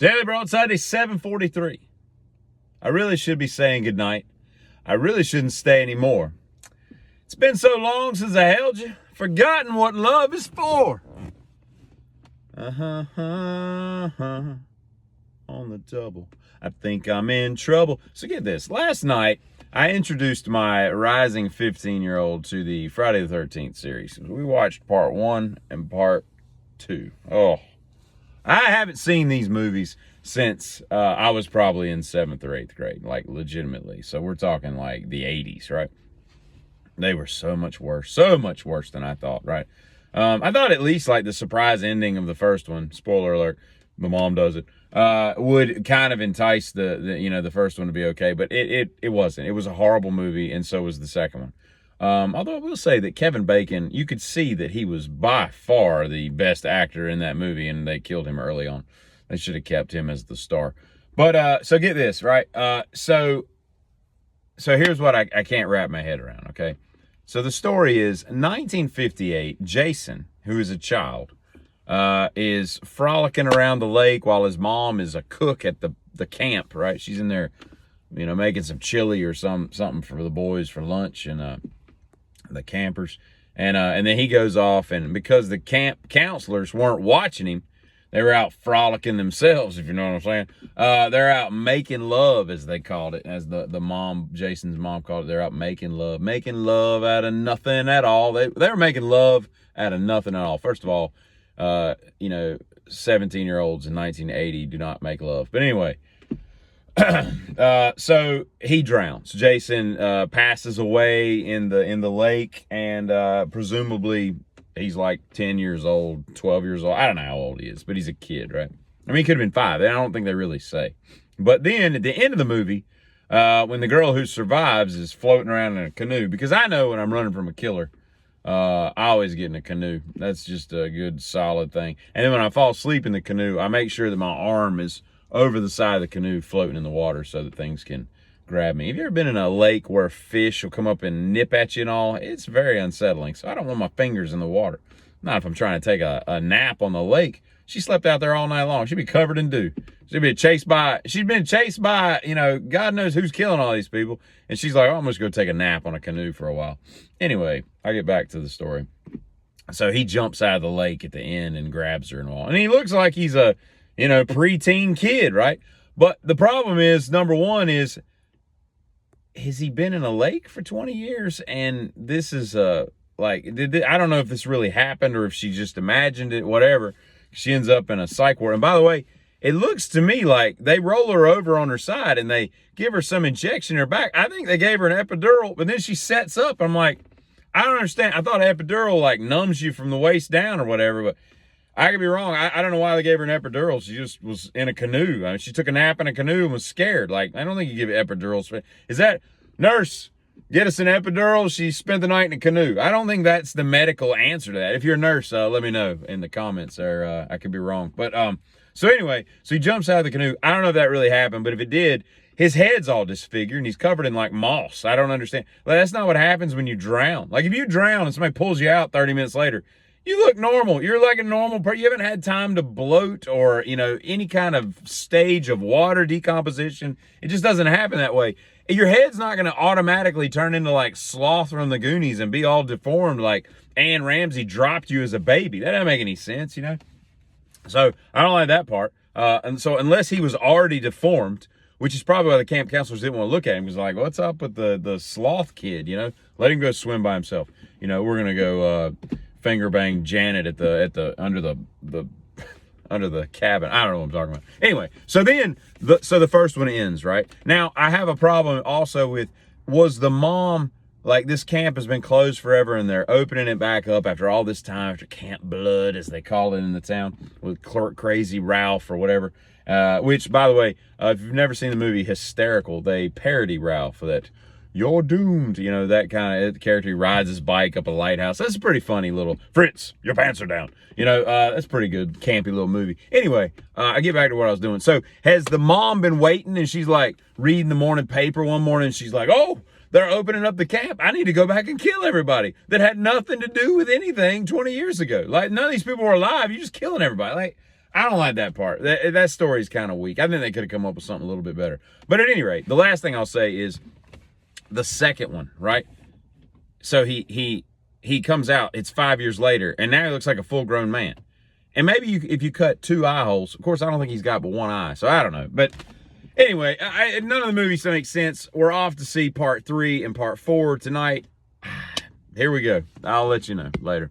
Daily Broadside, day 743. I really should be saying goodnight. I really shouldn't stay anymore. It's been so long since I held you, forgotten what love is for. On the double. I think I'm in trouble. So get this. Last night, I introduced my rising 15-year-old to the Friday the 13th series. We watched part 1 and part 2. Oh, I haven't seen these movies since I was probably in 7th or 8th grade, like legitimately. So we're talking like the 80s, right? They were so much worse than I thought, right? I thought at least like the surprise ending of the first one, spoiler alert, my mom does it, would kind of entice the first one to be okay, but it wasn't. It was a horrible movie, and so was the second one. Although I will say that Kevin Bacon, you could see that he was by far the best actor in that movie, and they killed him early on. They should have kept him as the star. But so get this, right? So here's what I can't wrap my head around, okay? So the story is 1958, Jason, who is a child, is frolicking around the lake while his mom is a cook at the camp, right? She's in there, making some chili or something for the boys for lunch and the campers. And then he goes off, and because the camp counselors weren't watching him, they were out frolicking themselves, if you know what I'm saying. They're out making love, as they called it, as the mom, Jason's mom called it. They're out making love out of nothing at all. They were making love out of nothing at all. First of all, 17-year-olds in 1980 do not make love. But anyway, so he drowns. Jason passes away in the lake, and presumably he's like 10 years old, 12 years old. I don't know how old he is, but he's a kid, right? I mean, he could have been 5. I don't think they really say. But then at the end of the movie, when the girl who survives is floating around in a canoe, because I know when I'm running from a killer, I always get in a canoe. That's just a good, solid thing. And then when I fall asleep in the canoe, I make sure that my arm is over the side of the canoe floating in the water so that things can grab me. Have you ever been in a lake where fish will come up and nip at you and all? It's very unsettling. So I don't want my fingers in the water. Not if I'm trying to take a nap on the lake. She slept out there all night long. She'd be covered in dew. She'd been chased by, God knows who's killing all these people. And she's like, oh, I'm just going to take a nap on a canoe for a while. Anyway, I get back to the story. So he jumps out of the lake at the end and grabs her and all. And he looks like he's a, preteen kid, right? But the problem is, number one is, has he been in a lake for 20 years? And this is I don't know if this really happened or if she just imagined it, whatever. She ends up in a psych ward. And by the way, it looks to me like they roll her over on her side and they give her some injection in her back. I think they gave her an epidural, but then she sets up. I'm like, I don't understand. I thought epidural like numbs you from the waist down or whatever, but I could be wrong. I don't know why they gave her an epidural. She just was in a canoe. I mean, she took a nap in a canoe and was scared. Like, I don't think you give epidurals. Is that, nurse, get us an epidural? She spent the night in a canoe. I don't think that's the medical answer to that. If you're a nurse, let me know in the comments there. I could be wrong. But so anyway, so he jumps out of the canoe. I don't know if that really happened, but if it did, his head's all disfigured and he's covered in like moss. I don't understand. Like, that's not what happens when you drown. Like if you drown and somebody pulls you out 30 minutes later, you look normal. You're like a normal person. You haven't had time to bloat or, any kind of stage of water decomposition. It just doesn't happen that way. Your head's not going to automatically turn into like Sloth from the Goonies and be all deformed like Ann Ramsey dropped you as a baby. That doesn't make any sense, So I don't like that part. And so unless he was already deformed, which is probably why the camp counselors didn't want to look at him, because like, what's up with the sloth kid? Let him go swim by himself. We're gonna go finger bang Janet at the under the cabin. I don't know what I'm talking about. Anyway, so then the first one ends, right? Now I have a problem also with, was the mom, like this camp has been closed forever and they're opening it back up after all this time, after Camp Blood, as they call it in the town, with Crazy Ralph or whatever. Which, by the way, if you've never seen the movie Hysterical, they parody Ralph for that. You're doomed. That kind of character. He rides his bike up a lighthouse. That's a pretty funny little, Fritz, your pants are down. That's pretty good, campy little movie. Anyway, I get back to what I was doing. So has the mom been waiting and she's like reading the morning paper one morning and she's like, oh, they're opening up the camp. I need to go back and kill everybody that had nothing to do with anything 20 years ago. Like none of these people were alive. You're just killing everybody. Like, I don't like that part. That story is kind of weak. I think they could have come up with something a little bit better. But at any rate, the last thing I'll say is the second one, right? So he comes out, it's 5 years later, and now he looks like a full-grown man. And maybe if you cut 2 eye holes, of course, I don't think he's got but 1 eye, so I don't know. But anyway, none of the movies make sense. We're off to see part 3 and part 4 tonight. Here we go. I'll let you know later.